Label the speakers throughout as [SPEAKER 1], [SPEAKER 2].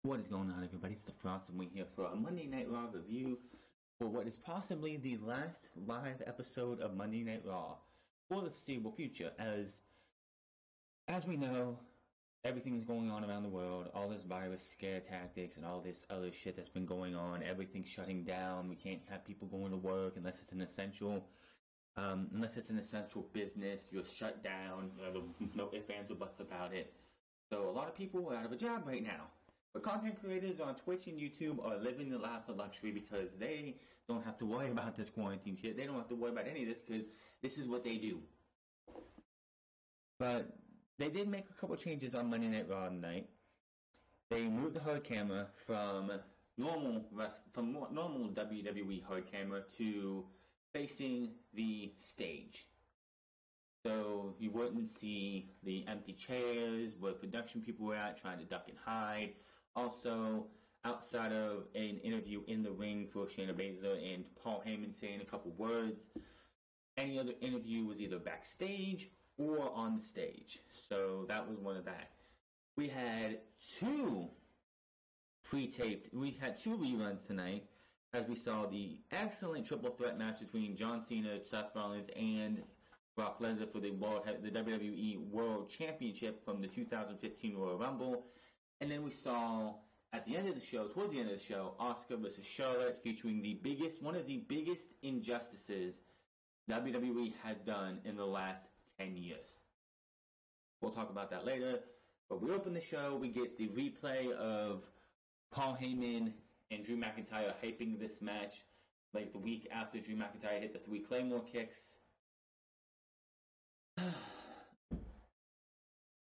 [SPEAKER 1] What is going on, everybody? It's the Frost, and we're here for a Monday Night Raw review for what is possibly the last live episode of Monday Night Raw for the foreseeable future. As we know, everything is going on around the world. All this virus scare tactics and all this other shit that's been going on. Everything's shutting down. We can't have people going to work unless it's an essential. Unless it's an essential business, you're shut down. No ifs, ands, or buts about it. So a lot of people are out of a job right now. But content creators on Twitch and YouTube are living the life of luxury because they don't have to worry about this quarantine shit. They don't have to worry about any of this because this is what they do. But they did make a couple changes on Monday Night Raw tonight. They moved the hard camera from normal WWE hard camera to facing the stage. So you wouldn't see the empty chairs where production people were at trying to duck and hide. Also, outside of an interview in the ring for Shayna Baszler and Paul Heyman saying a couple words, any other interview was either backstage or on the stage. So that was one of that. We had two reruns tonight as we saw the excellent triple threat match between John Cena, Seth Rollins, and Brock Lesnar for the WWE World Championship from the 2015 Royal Rumble. And then we saw, towards the end of the show, Asuka vs. Charlotte, featuring one of the biggest injustices WWE had done in the last 10 years. We'll talk about that later. But we open the show, we get the replay of Paul Heyman and Drew McIntyre hyping this match, like the week after Drew McIntyre hit the 3 Claymore kicks.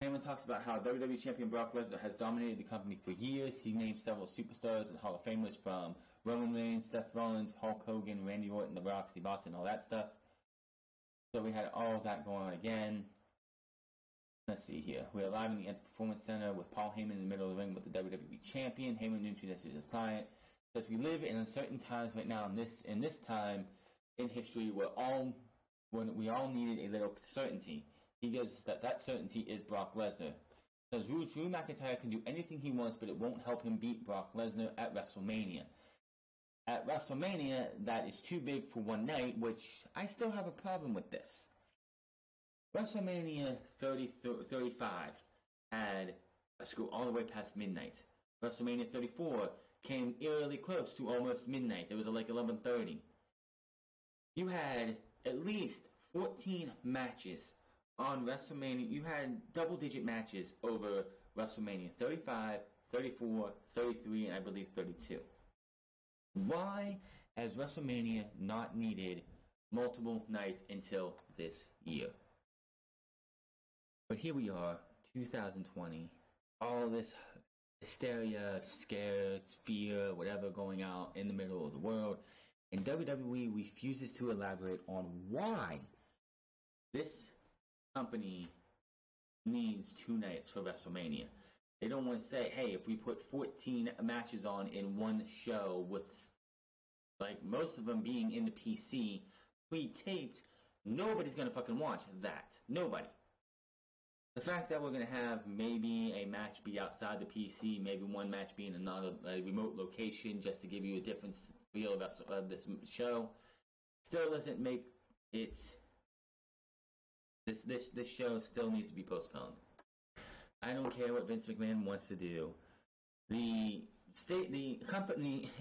[SPEAKER 1] Heyman talks about how WWE Champion Brock Lesnar has dominated the company for years. He named several superstars and Hall of Famers from Roman Reigns, Seth Rollins, Hulk Hogan, Randy Orton, The Rock, Steve Austin, all that stuff. So we had all of that going on again. Let's see here. We're live in the Enter Performance Center with Paul Heyman in the middle of the ring with the WWE Champion. Heyman introduces his client. Says we live in uncertain times right now. In this time in history, when we all needed a little certainty. He gives us that certainty is Brock Lesnar. Says Drew McIntyre can do anything he wants, but it won't help him beat Brock Lesnar at WrestleMania. At WrestleMania, that is too big for one night, which I still have a problem with this. WrestleMania 35 had a screw all the way past midnight. WrestleMania 34 came eerily close to almost midnight. It was like 11:30. You had at least 14 matches on WrestleMania. You had double-digit matches over WrestleMania 35, 34, 33, and I believe 32. Why has WrestleMania not needed multiple nights until this year? But here we are, 2020. All this hysteria, scare, fear, whatever going out in the middle of the world. And WWE refuses to elaborate on why this company needs 2 nights for WrestleMania. They don't want to say, hey, if we put 14 matches on in one show with, like, most of them being in the PC, pre-taped, nobody's going to fucking watch that. Nobody. The fact that we're going to have maybe a match be outside the PC, maybe one match be in another remote location just to give you a different feel of this show, still doesn't make it. This show still needs to be postponed. I don't care what Vince McMahon wants to do. The company.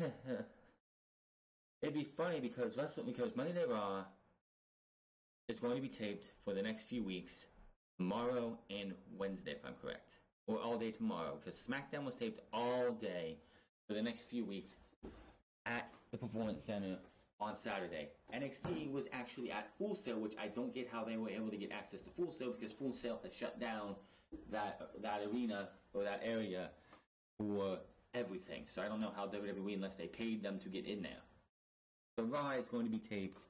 [SPEAKER 1] It'd be funny because Monday Night Raw is going to be taped for the next few weeks, tomorrow and Wednesday, if I'm correct, or all day tomorrow, because SmackDown was taped all day for the next few weeks at the Performance Center on Saturday. NXT was actually at Full Sail, which I don't get how they were able to get access to Full Sail because Full Sail has shut down that arena or that area for everything. So I don't know how WWE, unless they paid them to get in there. The Raw is going to be taped,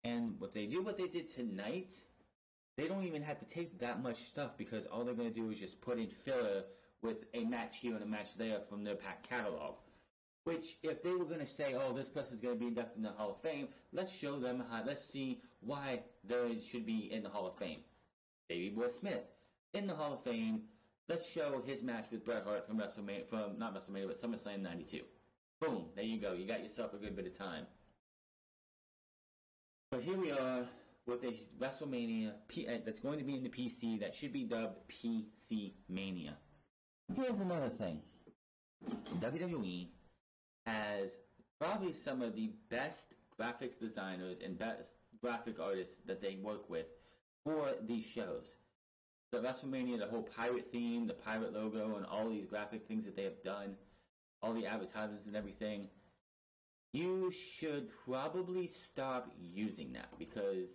[SPEAKER 1] and what they did tonight, they don't even have to tape that much stuff because all they're going to do is just put in filler with a match here and a match there from their pack catalog. Which, if they were going to say, oh, this person's going to be inducted in the Hall of Fame, let's show them let's see why they should be in the Hall of Fame. Davey Boy Smith in the Hall of Fame let's show his match with Bret Hart from WrestleMania, not WrestleMania, but SummerSlam 92. Boom, there you go. You got yourself a good bit of time. But here we are with a WrestleMania that's going to be in the PC that should be dubbed PC Mania. Here's another thing. WWE has probably some of the best graphics designers and best graphic artists that they work with for these shows. The WrestleMania, the whole pirate theme, the pirate logo, and all these graphic things that they have done, all the advertisements and everything, you should probably stop using that because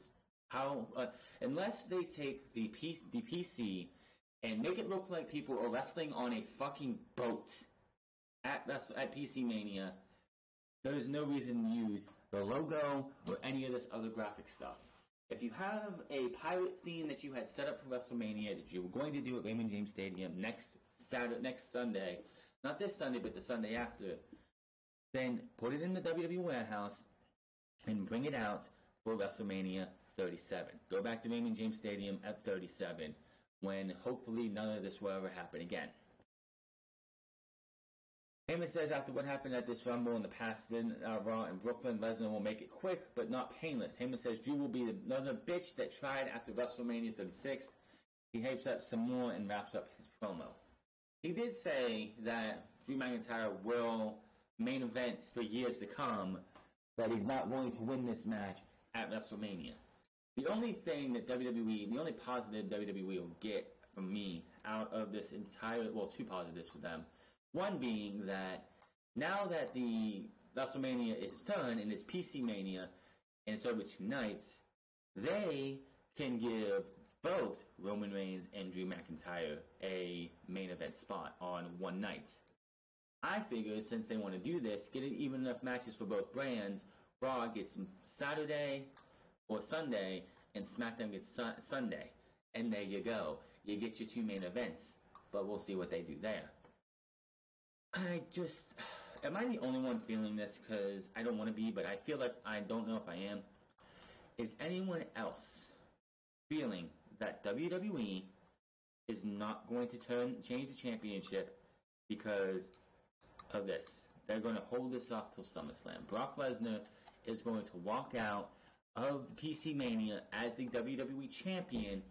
[SPEAKER 1] unless they take the PC and make it look like people are wrestling on a fucking boat at PC Mania, there's no reason to use the logo or any of this other graphic stuff. If you have a pirate theme that you had set up for WrestleMania that you were going to do at Raymond James Stadium next Sunday, not this Sunday, but the Sunday after, then put it in the WWE warehouse and bring it out for WrestleMania 37. Go back to Raymond James Stadium at 37, when hopefully none of this will ever happen again. Heyman says after what happened at this Rumble in the past, Raw and Brooklyn, Lesnar will make it quick but not painless. Heyman says Drew will be another bitch that tried after WrestleMania 36. He hypes up some more and wraps up his promo. He did say that Drew McIntyre will main event for years to come, but he's not willing to win this match at WrestleMania. The only thing that the only positive WWE will get from me out of this entire, well, two positives for them. One being that now that the WrestleMania is done and it's PC Mania and it's over 2 nights, they can give both Roman Reigns and Drew McIntyre a main event spot on one night. I figured since they want to do this, get even enough matches for both brands, Raw gets Saturday or Sunday and SmackDown gets Sunday. And there you go. You get your 2 main events, but we'll see what they do there. Am I the only one feeling this? Because I don't want to be, but I feel like I don't know if I am. Is anyone else feeling that WWE is not going to change the championship because of this? They're going to hold this off till SummerSlam. Brock Lesnar is going to walk out of PC Mania as the WWE champion,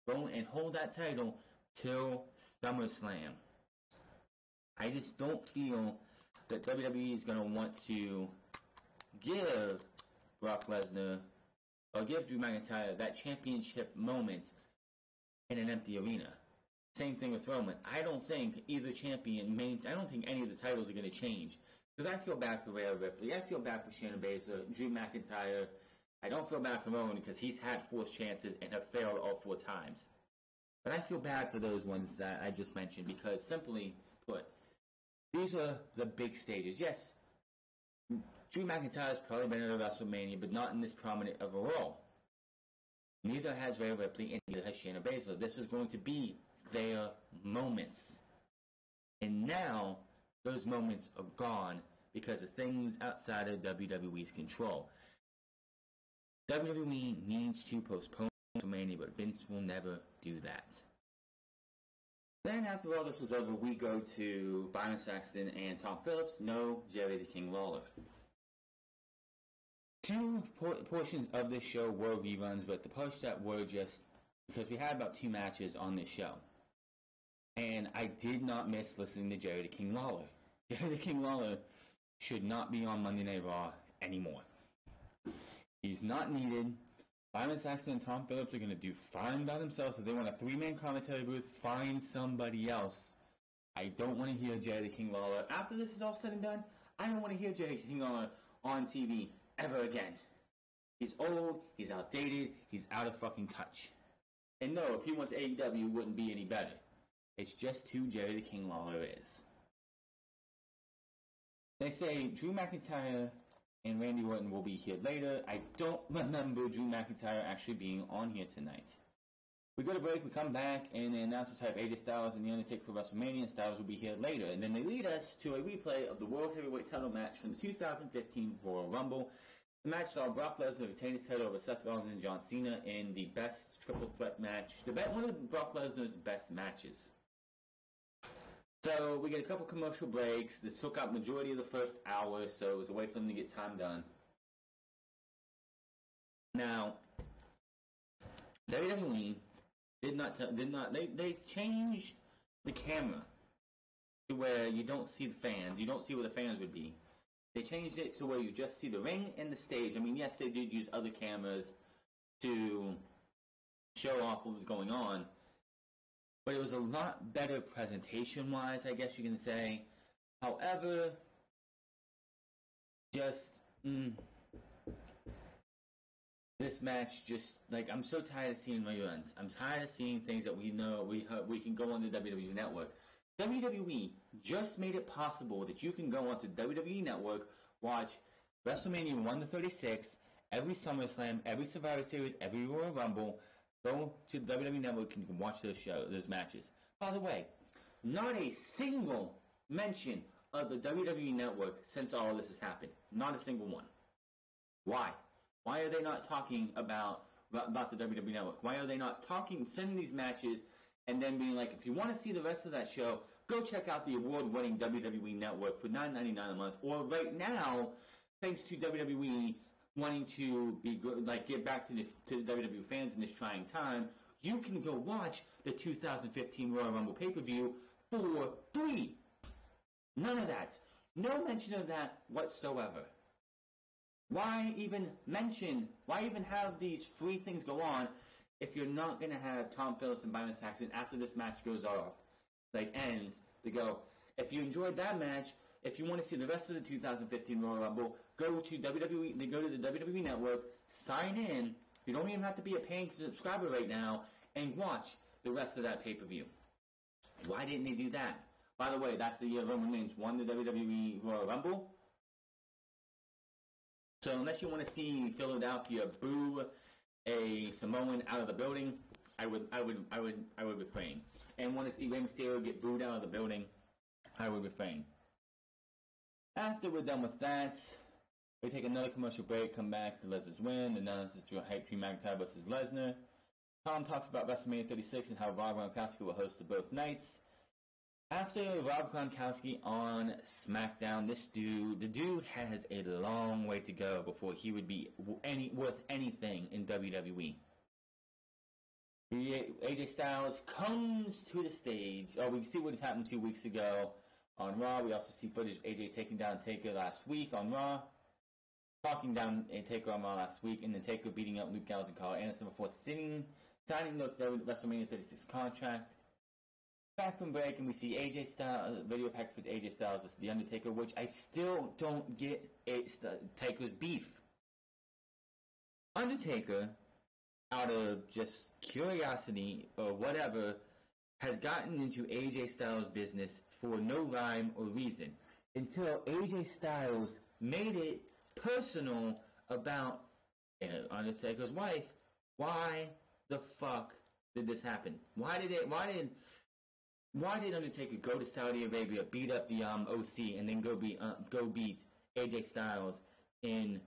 [SPEAKER 1] go and hold that title till SummerSlam. I just don't feel that WWE is going to want to give Brock Lesnar or give Drew McIntyre that championship moment in an empty arena. Same thing with Roman. I don't think either champion I don't think any of the titles are going to change. Because I feel bad for Rhea Ripley. I feel bad for Shayna Baszler, Drew McIntyre. I don't feel bad for Roman because he's had 4 chances and have failed all 4 times. But I feel bad for those ones that I just mentioned because simply put, these are the big stages. Yes, Drew McIntyre has probably been at a WrestleMania, but not in this prominent of a role. Neither has Rhea Ripley and neither has Shayna Baszler. This was going to be their moments. And now, those moments are gone because of things outside of WWE's control. WWE needs to postpone WrestleMania, but Vince will never do that. Then after all this was over, we go to Byron Saxton and Tom Phillips. No Jerry the King Lawler. 2 portions of this show were reruns, but the parts that were just because we had about 2 matches on this show. And I did not miss listening to Jerry the King Lawler. Jerry the King Lawler should not be on Monday Night Raw anymore. He's not needed. Byron Saxton and Tom Phillips are going to do fine by themselves. If they want a 3-man commentary booth, find somebody else. I don't want to hear Jerry the King Lawler. After this is all said and done, I don't want to hear Jerry the King Lawler on TV ever again. He's old, he's outdated, he's out of fucking touch. And no, if he went to AEW, it wouldn't be any better. It's just who Jerry the King Lawler is. They say Drew McIntyre and Randy Orton will be here later. I don't remember Drew McIntyre actually being on here tonight. We go to break, we come back, and they announce the type AJ Styles and The Undertaker for WrestleMania, and Styles will be here later. And then they lead us to a replay of the World Heavyweight title match from the 2015 Royal Rumble. The match saw Brock Lesnar retain his title over Seth Rollins and John Cena in the best triple threat match. One of Brock Lesnar's best matches. So we get a couple commercial breaks. This took up majority of the first hour, so it was a way for them to get time done. Now, WWE did not. They changed the camera to where you don't see the fans. You don't see where the fans would be. They changed it to where you just see the ring and the stage. I mean, yes, they did use other cameras to show off what was going on, but it was a lot better presentation-wise, I guess you can say. However, just this match, just like, I'm so tired of seeing reruns. I'm tired of seeing things that we know we can go on the WWE Network. WWE just made it possible that you can go onto WWE Network, watch WrestleMania 1 to 36, every SummerSlam, every Survivor Series, every Royal Rumble. Go to WWE Network and you can watch those matches. By the way, not a single mention of the WWE Network since all of this has happened. Not a single one. Why? Why are they not talking about the WWE Network? Why are they not sending these matches and then being like, if you want to see the rest of that show, go check out the award-winning WWE Network for $9.99 a month. Or right now, thanks to WWE wanting to be good, like give back to WWE fans in this trying time, you can go watch the 2015 Royal Rumble pay-per-view for free. None of that. No mention of that whatsoever. Why even have these free things go on if you're not going to have Tom Phillips and Byron Saxton after this match goes off, like ends, to go, if you enjoyed that match, if you want to see the rest of the 2015 Royal Rumble, go to WWE, they go to the WWE Network, sign in, you don't even have to be a paying subscriber right now, and watch the rest of that pay-per-view. Why didn't they do that? By the way, that's the year Roman Reigns won the WWE Royal Rumble. So unless you want to see Philadelphia boo a Samoan out of the building, I would refrain. And want to see Rey Mysterio get booed out of the building, I would refrain. After we're done with that, we take another commercial break, come back to Lesnar's win, announces to Hype Dream McIntyre versus Lesnar. Tom talks about WrestleMania 36 and how Rob Gronkowski will host both nights. After Rob Gronkowski on SmackDown, the dude has a long way to go before he would be worth anything in WWE. AJ Styles comes to the stage. Oh, we see what happened 2 weeks ago on Raw. We also see footage of AJ taking down Taker last week on Raw. Talking down Taker on Raw last week, and then Taker beating up Luke Gallows and Carl Anderson before signing the WrestleMania 36 contract. Back from break, and we see AJ Styles, video package for AJ Styles versus The Undertaker, which I still don't get Taker's beef. Undertaker, out of just curiosity or whatever, has gotten into AJ Styles' business for no rhyme or reason until AJ Styles made it personal about Undertaker's wife. Why the fuck did this happen? Why did Undertaker go to Saudi Arabia, beat up the OC, and then go beat AJ Styles in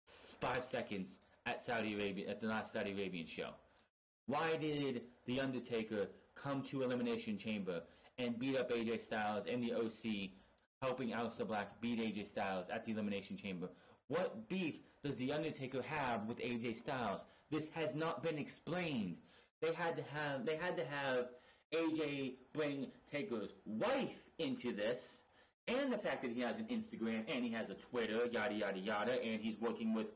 [SPEAKER 1] 5 seconds at the last Saudi Arabian show? Why did the Undertaker come to Elimination Chamber and beat up AJ Styles and the OC, helping Aleister Black beat AJ Styles at the Elimination Chamber? What beef does the Undertaker have with AJ Styles? This has not been explained. They had to have AJ bring Taker's wife into this, and the fact that he has an Instagram and he has a Twitter, yada yada yada, and he's working with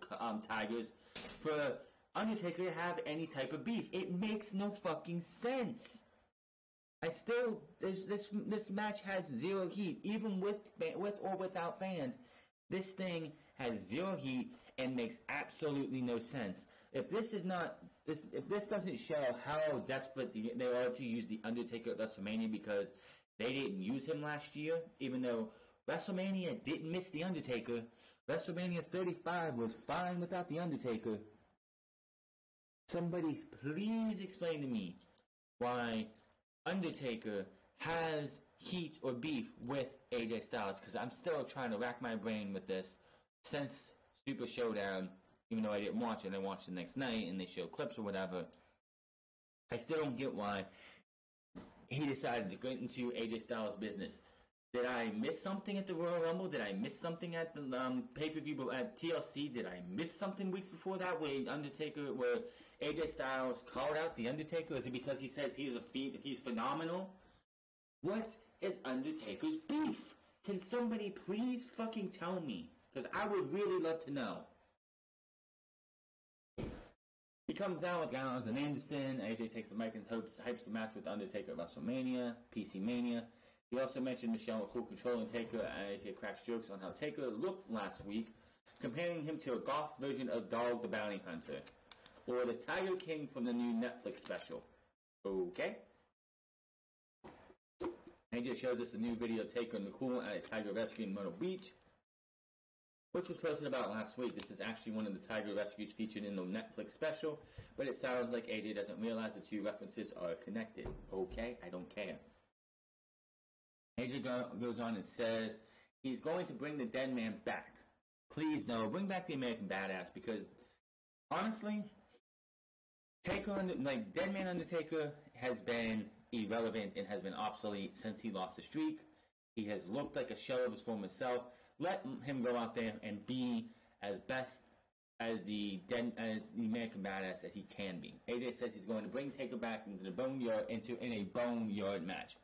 [SPEAKER 1] Tigers, for Undertaker to have any type of beef. It makes no fucking sense. This match has zero heat, even with or without fans. This thing has zero heat and makes absolutely no sense. If this doesn't show how desperate they are to use the Undertaker at WrestleMania because they didn't use him last year, even though WrestleMania didn't miss the Undertaker. WrestleMania 35 was fine without the Undertaker. Somebody please explain to me why Undertaker has heat or beef with AJ Styles, because I'm still trying to rack my brain with this since Super Showdown. Even though I didn't watch it, I watched it the next night and they show clips or whatever. I still don't get why he decided to get into AJ Styles' business. Did I miss something at the Royal Rumble? Did I miss something at the pay-per-view at TLC? Did I miss something weeks before that where AJ Styles called out The Undertaker? Is it because he says he's phenomenal? What is Undertaker's beef? Can somebody please fucking tell me? Because I would really love to know. He comes down with Gallows and Anderson. AJ takes the mic and hypes the match with Undertaker at WrestleMania, PC Mania. He also mentioned Michelle McCool controlling Taker, and AJ cracks jokes on how Taker looked last week, comparing him to a goth version of Dog the Bounty Hunter, or the Tiger King from the new Netflix special. Okay. AJ shows us the new video of Taker and McCool at a tiger rescue in Myrtle Beach, which was posted about last week. This is actually one of the tiger rescues featured in the Netflix special, but it sounds like AJ doesn't realize the two references are connected. Okay, I don't care. AJ goes on and says he's going to bring the dead man back. Please, no, bring back the American Badass, because honestly, Dead Man Undertaker has been irrelevant and has been obsolete since he lost the streak. He has looked like a shell of his former self. Let him go out there and be as best as the American Badass that he can be. AJ says he's going to bring Taker back into the boneyard in a boneyard match.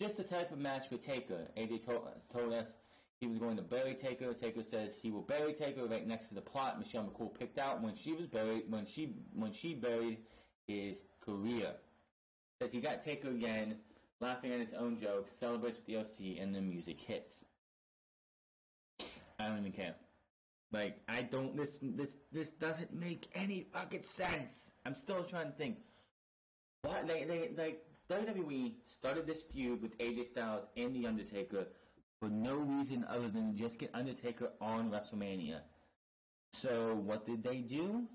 [SPEAKER 1] Just the type of match for Taker. AJ told us he was going to bury Taker. Taker says he will bury Taker right next to the plot Michelle McCool picked out when she was buried when she buried his career. Says he got Taker again, laughing at his own jokes, celebrates with the OC, and the music hits. I don't even care. Like, I don't. This doesn't make any fucking sense. I'm still trying to think. What like WWE started this feud with AJ Styles and The Undertaker for no reason other than just get Undertaker on WrestleMania. So what did they do?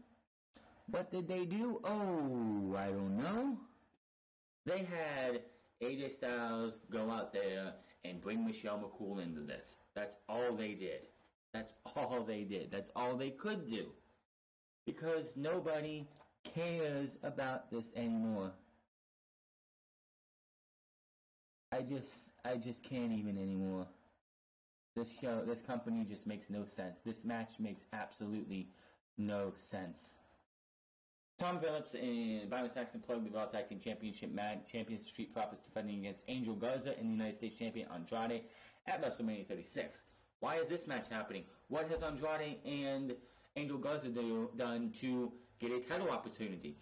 [SPEAKER 1] Oh, I don't know. They had AJ Styles go out there and bring Michelle McCool into this. That's all they did. That's all they could do. Because nobody cares about this anymore. I just can't even anymore. This company just makes no sense. This match makes absolutely no sense. Tom Phillips and Byron Saxton plugged the Raw Tag Team Championship match. Champions Street Profits defending against Angel Garza and the United States Champion Andrade at WrestleMania 36. Why is this match happening? What has Andrade and Angel Garza done to get a title opportunity?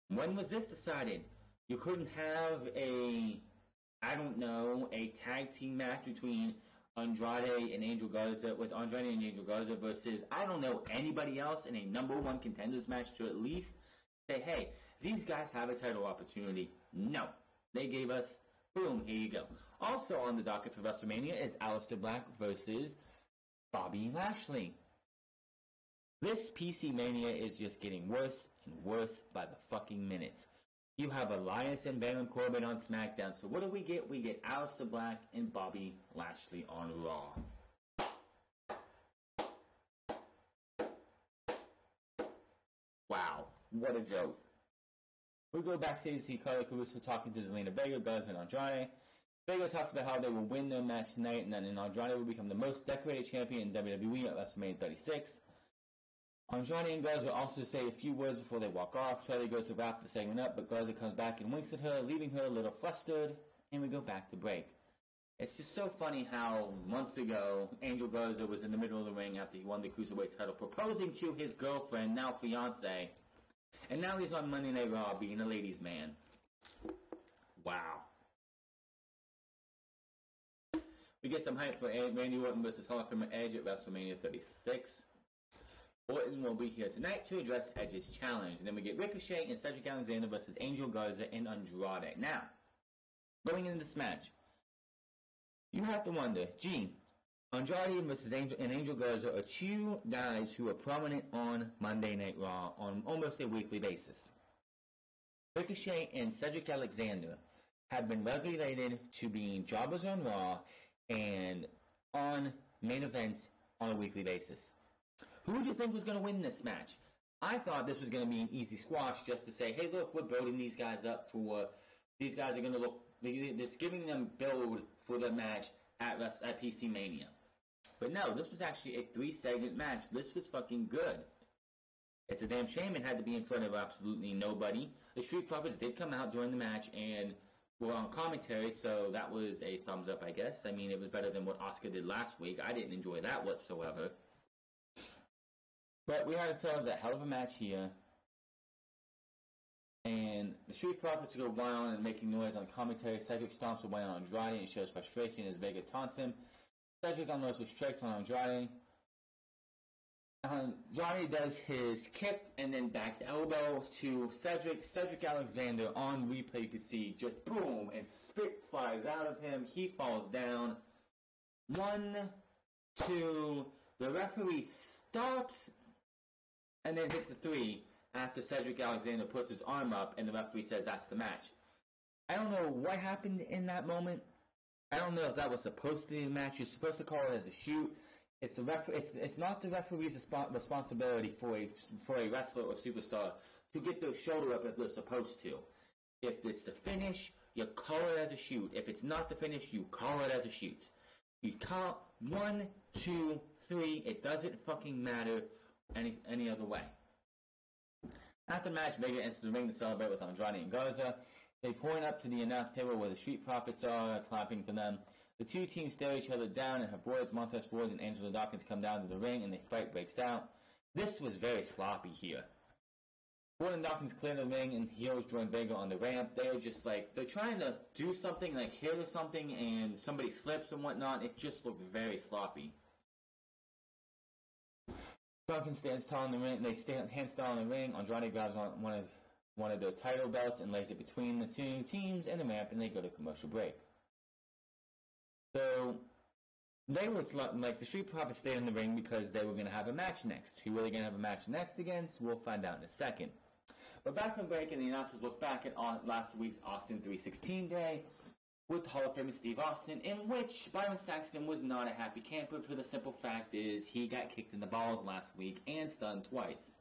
[SPEAKER 1] When was this decided? You couldn't have a tag team match between Andrade and Angel Garza, with Andrade and Angel Garza versus, anybody else in a number one contenders match to at least say, hey, these guys have a title opportunity. No. They gave us, boom, here you go. Also on the docket for WrestleMania is Aleister Black versus Bobby Lashley. This PC Mania is just getting worse and worse by the fucking minute. You have Elias and Baron Corbin on SmackDown. So what do we get? We get Aleister Black and Bobby Lashley on Raw. Wow. What a joke. We go backstage to see Carly Caruso talking to Zelina Vega, Garza, and Andrade. Vega talks about how they will win their match tonight, and then Andrade will become the most decorated champion in WWE at WrestleMania 36. Andrade and Garza also say a few words before they walk off. Charlie goes to wrap the segment up, but Garza comes back and winks at her, leaving her a little flustered, and we go back to break. It's just so funny how months ago, Angel Garza was in the middle of the ring after he won the Cruiserweight title, proposing to his girlfriend, now fiancé, and now he's on Monday Night Raw being a ladies' man. Wow. We get some hype for Randy Orton versus Hall of Famer Edge at WrestleMania 36. Orton will be here tonight to address Edge's challenge. And then we get Ricochet and Cedric Alexander versus Angel Garza and Andrade. Now, going into this match, you have to wonder, Andrade versus Angel Garza are two guys who are prominent on Monday Night Raw on almost a weekly basis. Ricochet and Cedric Alexander have been relegated to being jobbers on Raw and on main events on a weekly basis. Who would you think was going to win this match? I thought this was going to be an easy squash just to say, hey, look, we're building these guys up for these guys are going to look. They're giving them build for the match at PC Mania. But no, this was actually a 3-segment match. This was fucking good. It's a damn shame it had to be in front of absolutely nobody. The Street Profits did come out during the match and were on commentary, so that was a thumbs up, I guess. I mean, it was better than what Asuka did last week. I didn't enjoy that whatsoever. But we had ourselves a hell of a match here. And the Street Profits go wild and making noise on commentary. Cedric stomps away on Andrade and shows frustration as Vega taunts him. Cedric unloads with strikes on Andrade. Andrade does his kick and then back elbow to Cedric. Cedric Alexander on replay, you can see just boom, and spit flies out of him. He falls down. 1, 2. The referee stops and then hits the 3 after Cedric Alexander puts his arm up and the referee says that's the match. I don't know what happened in that moment. I don't know if that was supposed to be a match. You're supposed to call it as a shoot. It's not the referee's responsibility for a wrestler or superstar to get their shoulder up if they're supposed to. If it's the finish, you call it as a shoot. If it's not the finish, you call it as a shoot. You count 1, 2, 3. It doesn't fucking matter any other way. After the match, Vega enters the ring to celebrate with Andrade and Garza. They point up to the announce table where the Street Profits are, clapping for them. The two teams stare each other down and have words. Montez Ford and Angelo Dawkins come down to the ring and the fight breaks out. This was very sloppy here. Ford and Dawkins clear the ring and heels join Vega on the ramp. They are just like, they're trying to do something, like hit or something, and somebody slips and whatnot. It just looked very sloppy. Dawkins stands tall in the ring. They stand hands tall in the ring. Andrade grabs on one of their title belts and lays it between the two teams and the ramp, and they go to commercial break. So they were like the Street Profits stayed in the ring because they were going to have a match next. Who were they going to have a match next against? We'll find out in a second. But back from break, and the announcers look back at last week's Austin 316 Day with Hall of Famer Steve Austin, in which Byron Saxton was not a happy camper for the simple fact is he got kicked in the balls last week and stunned twice.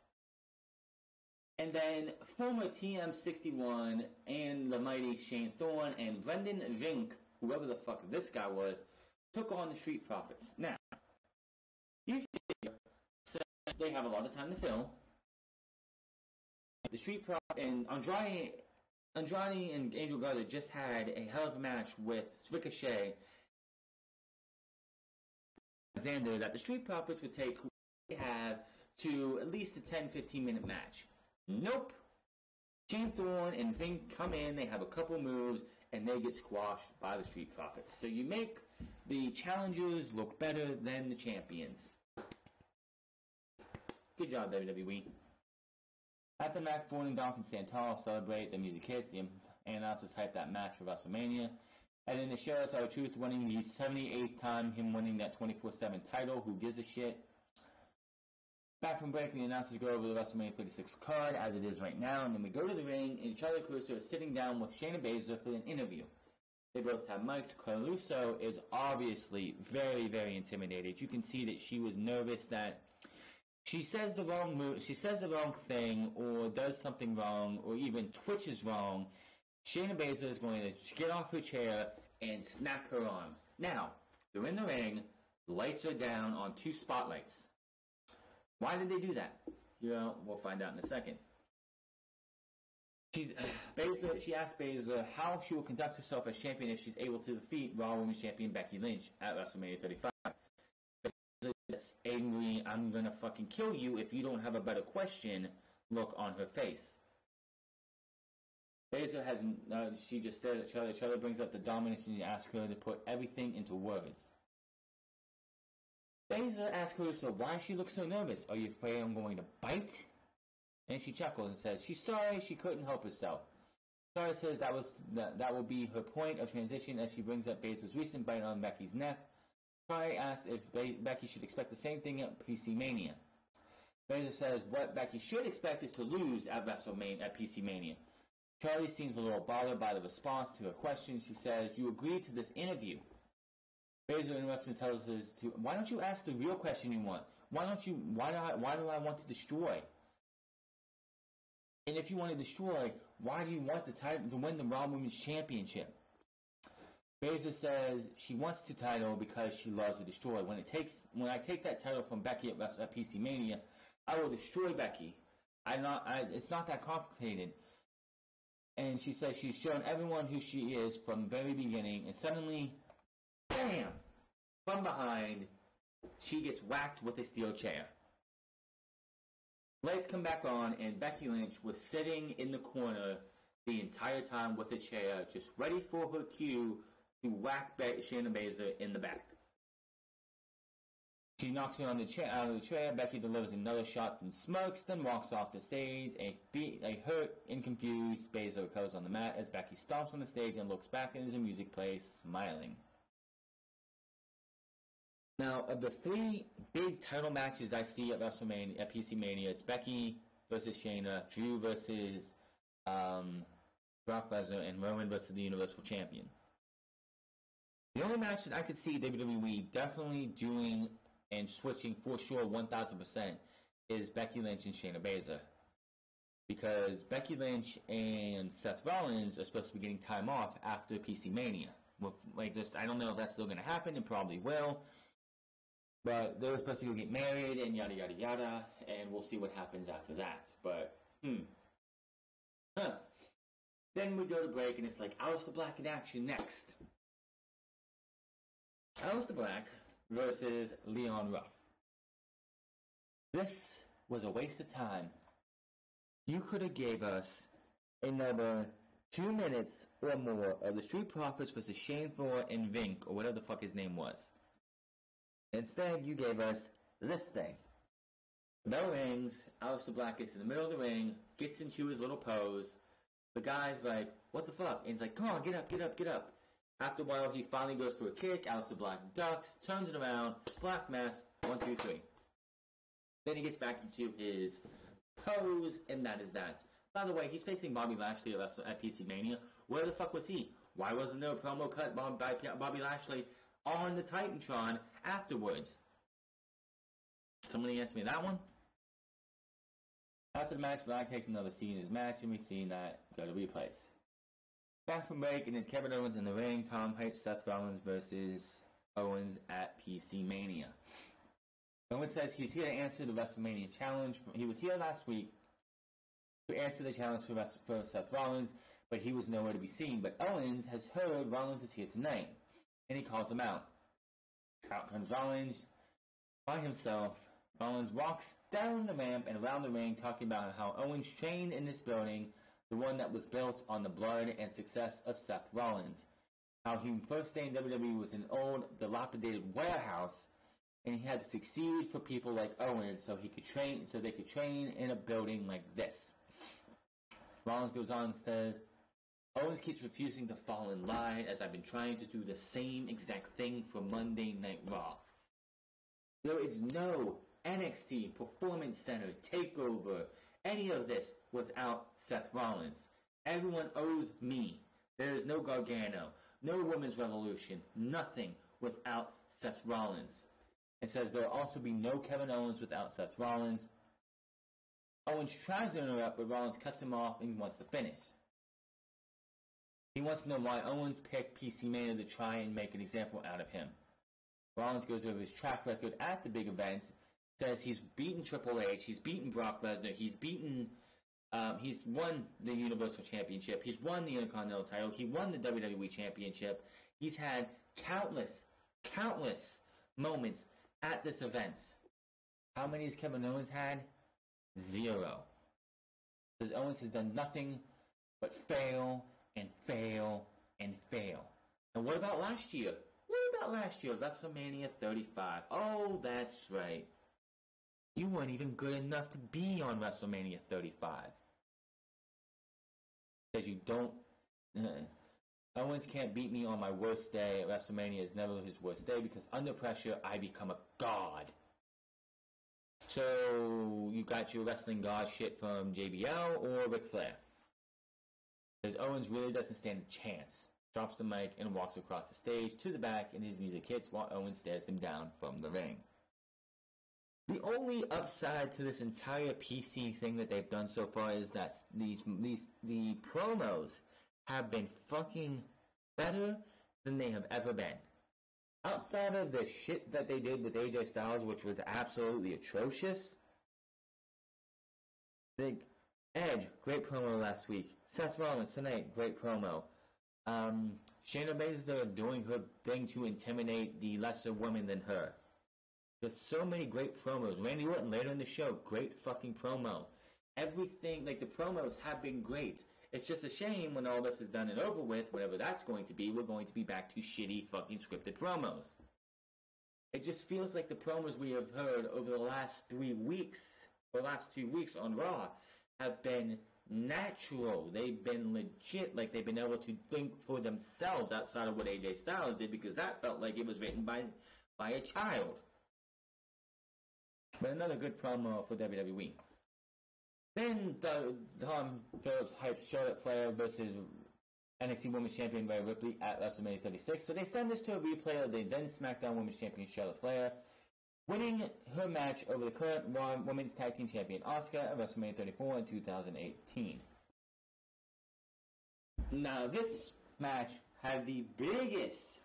[SPEAKER 1] And then former TM61 and the mighty Shane Thorne and Brendan Vink, whoever the fuck this guy was, took on the Street Profits. Now, you figure, since they have a lot of time to fill, the Street Profits and Andrade and Angel Garza just had a hell of a match with Ricochet Alexander that the Street Profits would take who they have to at least a 10-15 minute match. Nope. Shane Thorne and Vink come in, they have a couple moves, and they get squashed by the Street Profits. So you make the challengers look better than the champions. Good job, WWE. After the match, Ford and Dawkins stand tall, celebrate, the music hits, the announcers hype that match for WrestleMania. And then they show us our truth winning the 78th time, him winning that 24/7 title. Who gives a shit? Back from break, the announcers go over the WrestleMania 36 card as it is right now, and then we go to the ring, and Charlie Caruso is sitting down with Shayna Baszler for an interview. They both have mics. Caruso is obviously very, very intimidated. You can see that she was nervous that she says the wrong move, she says the wrong thing, or does something wrong, or even twitches wrong. Shayna Baszler is going to get off her chair and snap her arm. Now, they're in the ring, the lights are down on 2 spotlights. Why did they do that? We'll find out in a second. She asked Baszler how she will conduct herself as champion if she's able to defeat Raw Women's Champion Becky Lynch at WrestleMania 35. That's angry, I'm gonna fucking kill you if you don't have a better question look on her face. Baszler has, she just stares at Charlie. Charlie brings up the dominance and asks her to put everything into words. Baszler asks her, so why she looks so nervous? Are you afraid I'm going to bite? And she chuckles and says she's sorry she couldn't help herself. Charlie says that will be her point of transition as she brings up Baszler's recent bite on Becky's neck. Charlie asks if Becky should expect the same thing at PC Mania. Baszler says what Becky should expect is to lose at WrestleMania at PC Mania. Charlie seems a little bothered by the response to her question. She says, "You agreed to this interview." Baszler interrupts and tells us to, "Why don't you ask the real question you want? Why do I want to destroy? And if you want to destroy, why do you want the title to win the Raw Women's Championship? Baszler says she wants the title because she loves to destroy. When I take that title from Becky at PC Mania, I will destroy Becky. It's not that complicated. And she says she's shown everyone who she is from the very beginning, and suddenly, bam, from behind, she gets whacked with a steel chair. Lights come back on, and Becky Lynch was sitting in the corner the entire time with a chair, just ready for her cue to whack Shayna Baszler in the back. She knocks her out of the chair. Becky delivers another shot and smirks, then walks off the stage. A hurt and confused Baszler recovers on the mat as Becky stomps on the stage and looks back as the music plays, smiling. Now, of the three big title matches I see at WrestleMania, at PC Mania, it's Becky versus Shayna, Drew versus Brock Lesnar, and Roman versus the Universal Champion. The only match that I could see WWE definitely doing and switching for sure 1000% is Becky Lynch and Shayna Baszler. Because Becky Lynch and Seth Rollins are supposed to be getting time off after PC Mania. I don't know if that's still going to happen. It probably will. But they were supposed to go get married and yada yada yada, and we'll see what happens after that. But, Then we go to break, and it's like Aleister Black in action next. Aleister Black versus Leon Ruff. This was a waste of time. You could have gave us another 2 minutes or more of the Street Profits versus Shane Thorne and Vink, or whatever the fuck his name was. Instead, you gave us this thing. The bell rings, Aleister Black gets in the middle of the ring, gets into his little pose. The guy's like, what the fuck? And he's like, come on, get up, get up, get up. After a while, he finally goes for a kick. Aleister Black ducks, turns it around, Black Mass, 1, 2, 3. Then he gets back into his pose, and that is that. By the way, he's facing Bobby Lashley at PC Mania. Where the fuck was he? Why wasn't there a promo cut by Bobby Lashley on the Titantron afterwards? Somebody asked me that one. After the match, Black takes another seat in his match, and we see that go to replays. Back from break, and it's Kevin Owens in the ring. Tom hypes Seth Rollins versus Owens at PC Mania. Owens says he's here to answer the WrestleMania challenge. He was here last week to answer the challenge for Seth Rollins, but he was nowhere to be seen. But Owens has heard Rollins is here tonight, and he calls him out. Out comes Rollins by himself. Rollins walks down the ramp and around the ring, talking about how Owens trained in this building, the one that was built on the blood and success of Seth Rollins. How he first stayed in WWE was an old, dilapidated warehouse, and he had to succeed for people like Owens so they could train in a building like this. Rollins goes on and says, Owens keeps refusing to fall in line as I've been trying to do the same exact thing for Monday Night Raw. There is no NXT Performance Center takeover, any of this without Seth Rollins. Everyone owes me. There is no Gargano, no Women's Revolution, nothing without Seth Rollins. It says there will also be no Kevin Owens without Seth Rollins. Owens tries to interrupt, but Rollins cuts him off and he wants to finish. He wants to know why Owens picked PC Mania to try and make an example out of him. Rollins goes over his track record at the big event, says he's beaten Triple H, he's beaten Brock Lesnar, he's won the Universal Championship, he's won the Intercontinental title, he won the WWE Championship, he's had countless moments at this event. How many has Kevin Owens had? 0. Because Owens has done nothing but fail and fail and fail. And what about last year? WrestleMania 35. Oh, that's right. You weren't even good enough to be on WrestleMania 35. Because you don't... Owens can't beat me on my worst day. WrestleMania is never his worst day because under pressure, I become a god. So, you got your wrestling god shit from JBL or Ric Flair. Because Owens really doesn't stand a chance. Drops the mic and walks across the stage to the back, and his music hits while Owens stares him down from the ring. The only upside to this entire PC thing that they've done so far is that the promos have been fucking better than they have ever been. Outside of the shit that they did with AJ Styles, which was absolutely atrocious. Edge, great promo last week. Seth Rollins tonight, great promo. Shayna Baszler doing her thing to intimidate the lesser woman than her. There's so many great promos. Randy Orton later in the show, great fucking promo. Everything, like the promos have been great. It's just a shame when all this is done and over with, whatever that's going to be, we're going to be back to shitty fucking scripted promos. It just feels like the promos we have heard over the last 3 weeks, or last 2 weeks on Raw, have been natural. They've been legit, like they've been able to think for themselves outside of what AJ Styles did, because that felt like it was written by a child. But another good promo for WWE. Then Tom Phillips hyped Charlotte Flair versus NXT Women's Champion Rhea Ripley at WrestleMania 36. So they send this to a replay of the then SmackDown Women's Champion Charlotte Flair winning her match over the current Raw Women's Tag Team Champion Asuka at WrestleMania 34 in 2018. Now this match had the biggest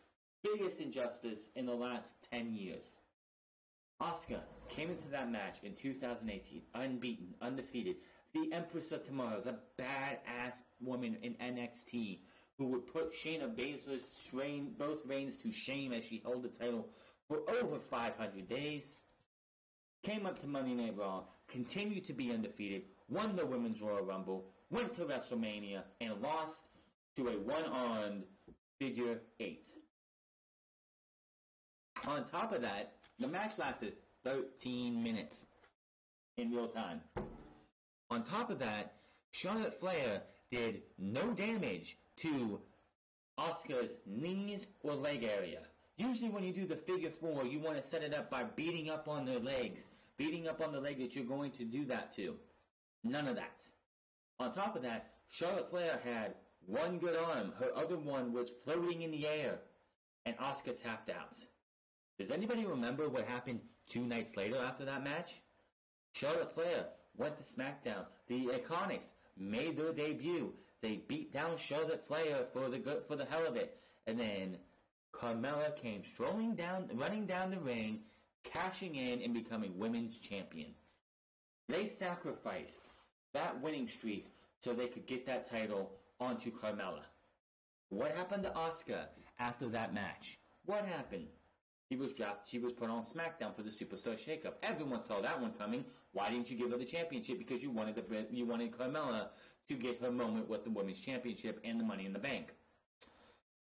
[SPEAKER 1] injustice in the last 10 years. Asuka came into that match in 2018, unbeaten, undefeated. The Empress of Tomorrow, the badass woman in NXT, who would put Shayna Baszler's both reigns to shame as she held the title for over 500 days. Came up to Monday Night Raw, continued to be undefeated, won the Women's Royal Rumble, went to WrestleMania, and lost to a one-armed figure 8. On top of that, the match lasted 13 minutes in real time. On top of that, Charlotte Flair did no damage to Asuka's knees or leg area. Usually when you do the figure 4, you want to set it up by beating up on their legs. Beating up on the leg that you're going to do that to. None of that. On top of that, Charlotte Flair had one good arm. Her other one was floating in the air. And Asuka tapped out. Does anybody remember what happened 2 nights later after that match? Charlotte Flair went to SmackDown. The Iconics made their debut. They beat down Charlotte Flair for the hell of it. And then Carmella came running down the ring, cashing in and becoming women's champion. They sacrificed that winning streak so they could get that title onto Carmella. What happened to Asuka after that match? What happened? She was put on SmackDown for the Superstar Shakeup. Everyone saw that one coming. Why didn't you give her the championship? Because you wanted Carmella to get her moment with the Women's Championship and the Money in the Bank.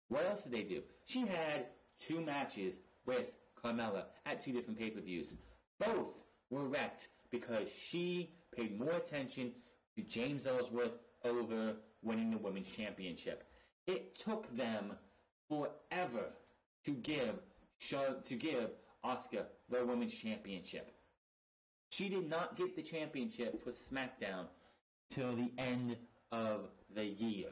[SPEAKER 1] What else did they do? She had 2 matches with Carmella at 2 different pay-per-views. Both were wrecked because she paid more attention to James Ellsworth over winning the Women's Championship. It took them forever to give Asuka the Women's Championship. She did not get the championship for SmackDown till the end of the year.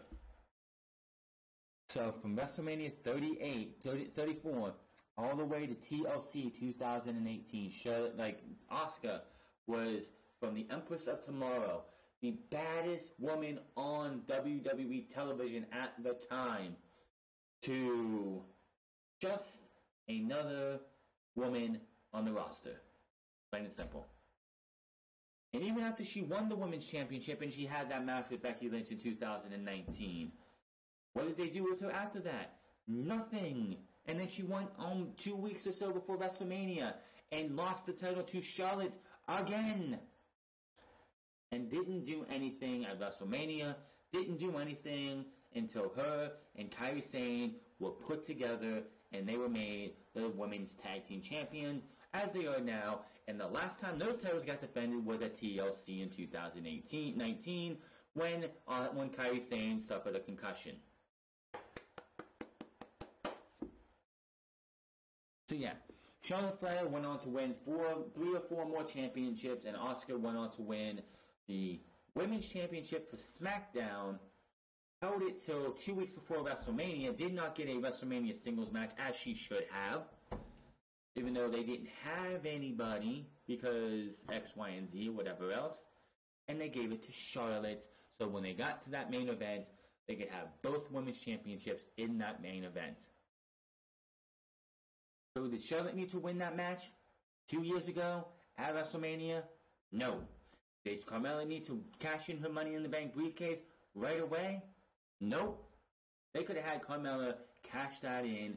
[SPEAKER 1] So from WrestleMania 34, all the way to TLC 2018, Asuka was from the Empress of Tomorrow, the baddest woman on WWE television at the time, to just another woman on the roster. Plain and simple. And even after she won the Women's Championship and she had that match with Becky Lynch in 2019, what did they do with her after that? Nothing. And then she won 2 weeks or so before WrestleMania and lost the title to Charlotte again. And didn't do anything at WrestleMania. Didn't do anything until her and Kairi Sane were put together and they were made the Women's Tag Team Champions, as they are now. And the last time those titles got defended was at TLC in 2019 when Kairi Sane suffered a concussion. So yeah, Charlotte Flair went on to win 3 or 4 more championships, and Asuka went on to win the Women's Championship for SmackDown. Held it till 2 weeks before WrestleMania. Did not get a WrestleMania singles match as she should have. even though they didn't have anybody because X, Y, and Z, whatever else, and they gave it to Charlotte. So when they got to that main event, they could have both women's championships in that main event. So did Charlotte need to win that match 2 years ago at WrestleMania? No. Did Carmella need to cash in her Money in the Bank briefcase right away? Nope. They could have had Carmella cash that in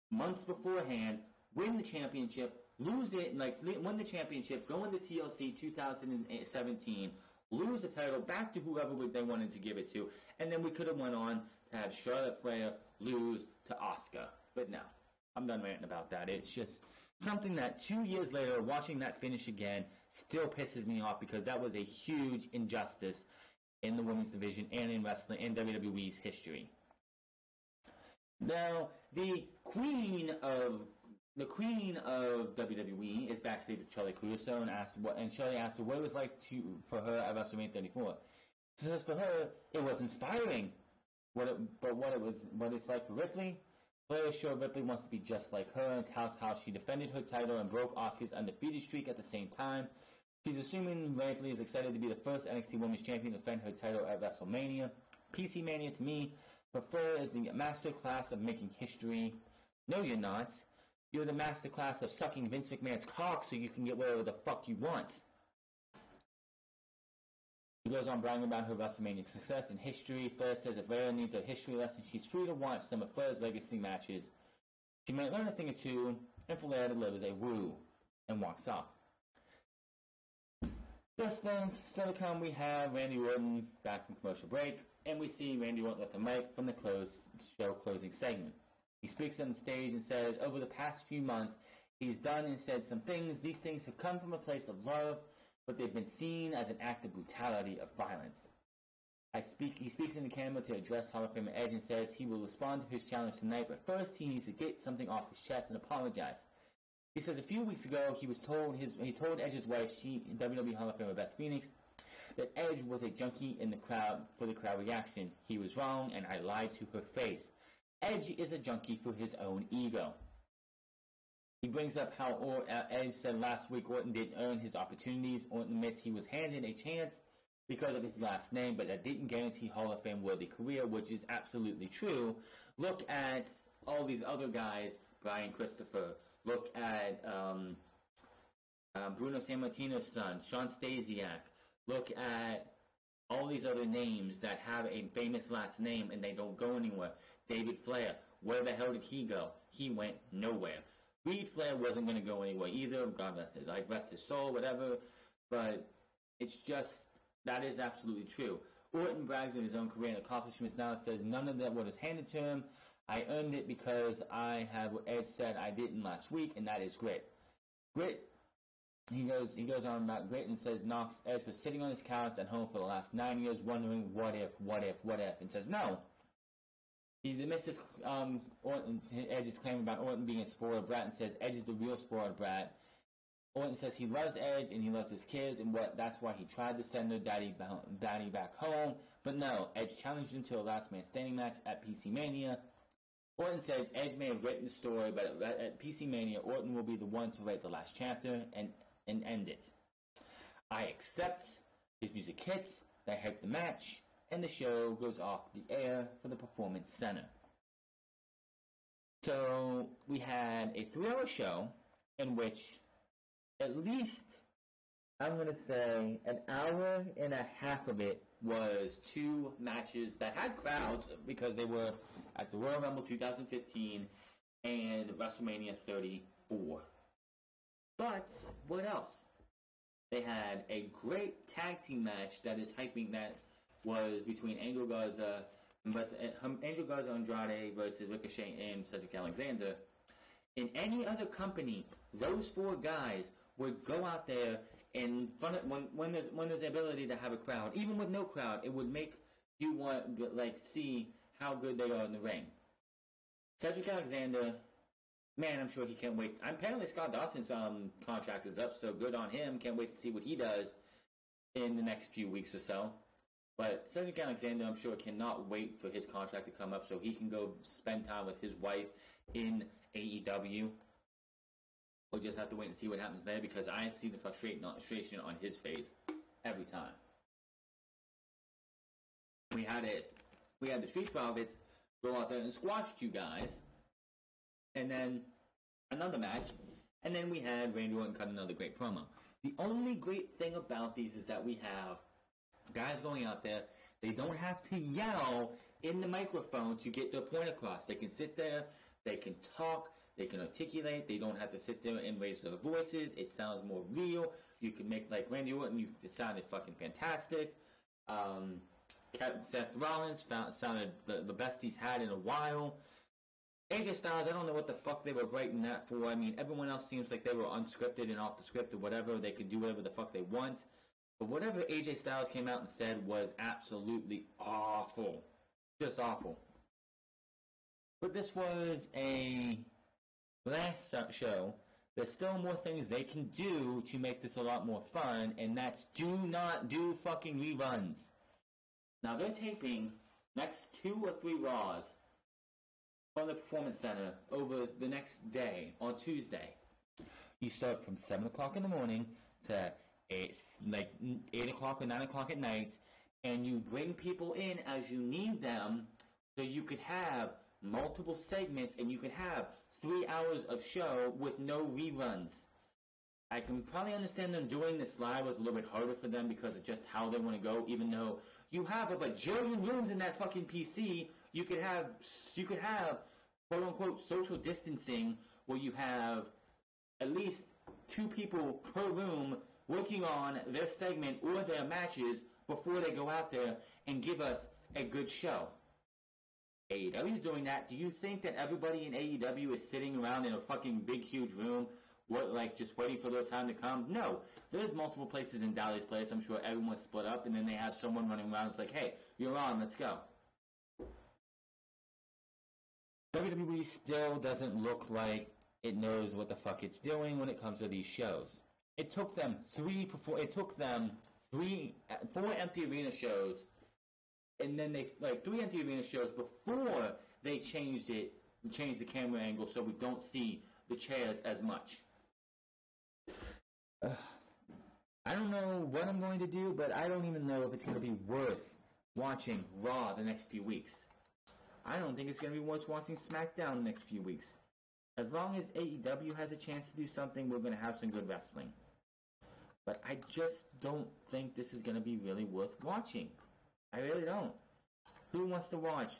[SPEAKER 1] months beforehand, win the championship, lose it, win the championship, go into TLC 2017, lose the title back to whoever they wanted to give it to, and then we could have went on to have Charlotte Flair lose to Asuka. But no, I'm done ranting about that. It's just something that 2 years later, watching that finish again, still pisses me off because that was a huge injustice in the women's division and in wrestling and WWE's history. Now, the queen of WWE is backstage with Charlie Caruso and Charlie asked her what it was like for her at WrestleMania 34. She says for her it was inspiring, what it's like for Ripley. Flair showed Ripley wants to be just like her and tells how she defended her title and broke Asuka's undefeated streak at the same time. She's assuming Ripley is excited to be the first NXT Women's Champion to defend her title at WrestleMania. PC Mania to me, prefer is the master class of making history. No, you're not. You're the master class of sucking Vince McMahon's cock so you can get whatever the fuck you want. She goes on bragging about her WrestleMania success and history. Flair says if Flair needs a history lesson, she's free to watch some of Flair's legacy matches. She might learn a thing or two, and Flair delivers a woo and walks off. Just then, still to come, we have Randy Orton back from commercial break, and we see Randy Orton with the mic from the show closing segment. He speaks on the stage and says, over the past few months, he's done and said some things. These things have come from a place of love, but they've been seen as an act of brutality, of violence. He speaks in the camera to address Hall of Famer Edge and says he will respond to his challenge tonight, but first he needs to get something off his chest and apologize. He says a few weeks ago he told Edge's wife, WWE Hall of Famer Beth Phoenix, that Edge was a junkie in the crowd for the crowd reaction. He was wrong, and I lied to her face. Edge is a junkie for his own ego. He brings up how Edge said last week Orton didn't earn his opportunities. Orton admits he was handed a chance because of his last name, but that didn't guarantee Hall of Fame worthy career, which is absolutely true. Look at all these other guys, Brian Christopher. Look at Bruno Sammartino's son, Sean Stasiak. Look at all these other names that have a famous last name and they don't go anywhere. David Flair, where the hell did he go? He went nowhere. Reed Flair wasn't going to go anywhere either. God rest his soul, whatever. But it's just, that is absolutely true. Orton brags of his own career and accomplishments now and says none of that was handed to him. I earned it because I have what Ed said I didn't last week, and that is grit. Grit, he goes on about grit and says Knox Edge was sitting on his couch at home for the last 9 years wondering what if, and says no. He dismisses Edge's claim about Orton being a spoiled brat and says Edge is the real spoiled brat. Orton says he loves Edge and he loves his kids and that's why he tried to send their daddy back home. But no, Edge challenged him to a last man standing match at PC Mania. Orton says Edge may have written the story, but at PC Mania, Orton will be the one to write the last chapter and end it. I accept. His music hits, they hype the match, and the show goes off the air for the Performance Center. So we had a 3-hour show in which at least, I'm going to say, an hour and a half of it was two matches that had crowds because they were at the Royal Rumble 2015 and WrestleMania 34. But what else? They had a great tag team match that was between Angel Garza Andrade versus Ricochet and Cedric Alexander. In any other company, those four guys would go out there in front of when there's the ability to have a crowd, even with no crowd, it would make you want see how good they are in the ring. Cedric Alexander, man, I'm sure he can't wait. Apparently Scott Dawson's contract is up, so good on him. Can't wait to see what he does in the next few weeks or so. But Cedric Alexander, I'm sure, cannot wait for his contract to come up so he can go spend time with his wife in AEW. we'll just have to wait and see what happens there because I see the frustration on his face every time. We had the Street Profits go out there and squash two guys, and then another match, and then we had Randy Orton cut another great promo. The only great thing about these is that we have guys going out there. They don't have to yell in the microphone to get their point across. They can sit there, they can talk, they can articulate. They don't have to sit there and raise their voices. It sounds more real. You can make like Randy Orton. It sounded fucking fantastic. Seth Rollins sounded the best he's had in a while. AJ Styles, I don't know what the fuck they were writing that for. I mean, everyone else seems like they were unscripted and off the script or whatever. They could do whatever the fuck they want. But whatever AJ Styles came out and said was absolutely awful. Just awful. But this was a last show. There's still more things they can do to make this a lot more fun, and that's do not do fucking reruns. Now they're taping next 2 or 3 Raws from the Performance Center over the next day on Tuesday. You start from 7 o'clock in the morning to 8 o'clock or 9 o'clock at night, and you bring people in as you need them so you could have multiple segments and you could have 3 hours of show with no reruns. I can probably understand them doing this live was a little bit harder for them because of just how they want to go, even though you have a bajillion rooms in that fucking PC. You could have quote unquote social distancing where you have at least 2 people per room working on their segment or their matches before they go out there and give us a good show. AEW is doing that. Do you think that everybody in AEW is sitting around in a fucking big huge room just waiting for their time to come? No. There's multiple places in Dali's place. I'm sure everyone's split up, and then they have someone running around. It's like, hey, you're on, let's go. WWE still doesn't look like it knows what the fuck it's doing when it comes to these shows. It took them 4 empty arena shows, and then they 3 empty arena shows before they changed the camera angle so we don't see the chairs as much. I don't know what I'm going to do, but I don't even know if it's going to be worth watching Raw the next few weeks. I don't think it's going to be worth watching SmackDown the next few weeks. As long as AEW has a chance to do something, we're going to have some good wrestling. But I just don't think this is going to be really worth watching. I really don't. Who wants to watch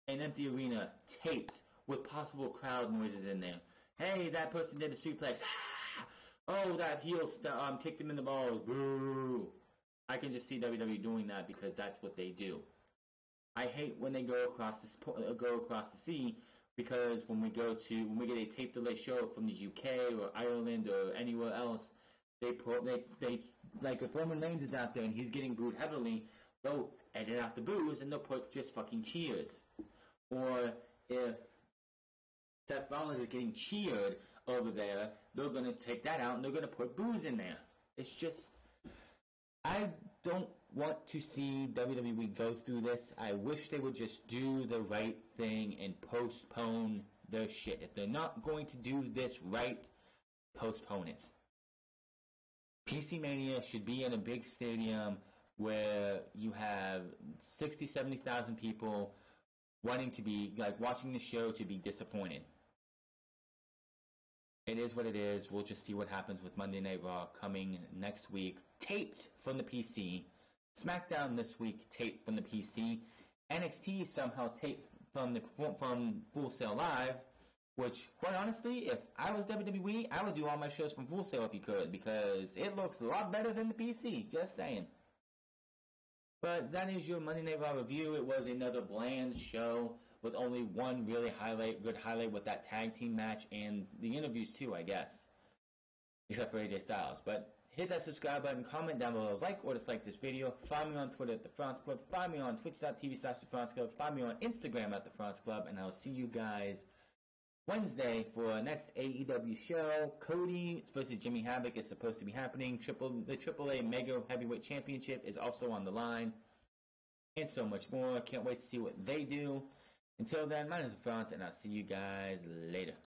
[SPEAKER 1] an empty arena taped with possible crowd noises in there? Hey, that person did a suplex. Oh, that heel kicked him in the balls. Boo. I can just see WWE doing that because that's what they do. I hate when they go across the sea because when we get a tape delay show from the UK or Ireland or anywhere else, they if Roman Reigns is out there and he's getting booed heavily, they'll edit out the boos and they'll put just fucking cheers. Or if Seth Rollins is getting cheered over there, they're going to take that out and they're going to put boos in there. It's just, I don't want to see WWE go through this. I wish they would just do the right thing and postpone their shit. If they're not going to do this right, postpone it. PC Mania should be in a big stadium where you have 60, 70,000 people wanting to be, watching the show to be disappointed. It is what it is. We'll just see what happens with Monday Night Raw coming next week. Taped from the PC. SmackDown this week taped from the PC. NXT somehow taped from Full Sail Live. Which, quite honestly, if I was WWE, I would do all my shows from Full Sail if you could. Because it looks a lot better than the PC. Just saying. But that is your Monday Night Raw review. It was another bland show with only one really good highlight with that tag team match and the interviews too, I guess. Except for AJ Styles. But hit that subscribe button, comment down below, like or dislike this video. Find me on Twitter at The France Club. Find me on twitch.tv/The France Club. Find me on Instagram at The France Club. And I'll see you guys Wednesday for our next AEW show. Cody versus Jimmy Havoc is supposed to be happening. The AAA Mega Heavyweight Championship is also on the line. And so much more. Can't wait to see what they do. Until then, my name is France, and I'll see you guys later.